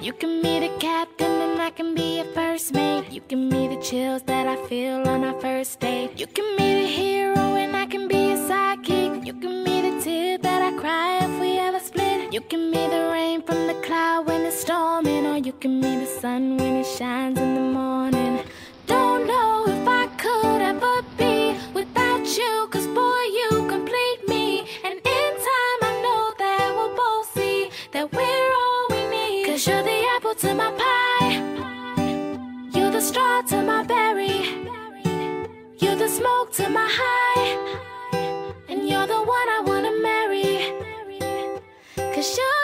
You can be the captain and I can be your first mate. You can be the chills that I feel on our first date. You can be the hero and I can be your sidekick. You can be the tear that I cry if we ever split. You can be the rain from the cloud when it's storming, or you can be the sun when it shines in the morning. Don't know if I could ever be without you, 'cause boy, you complete me. And in time I know that we'll both see that we're all we need. 'Cause you're the apple to my pie, you're the straw to my berry, you're the smoke to my high, and you're the one I wanna marry. 'Cause you're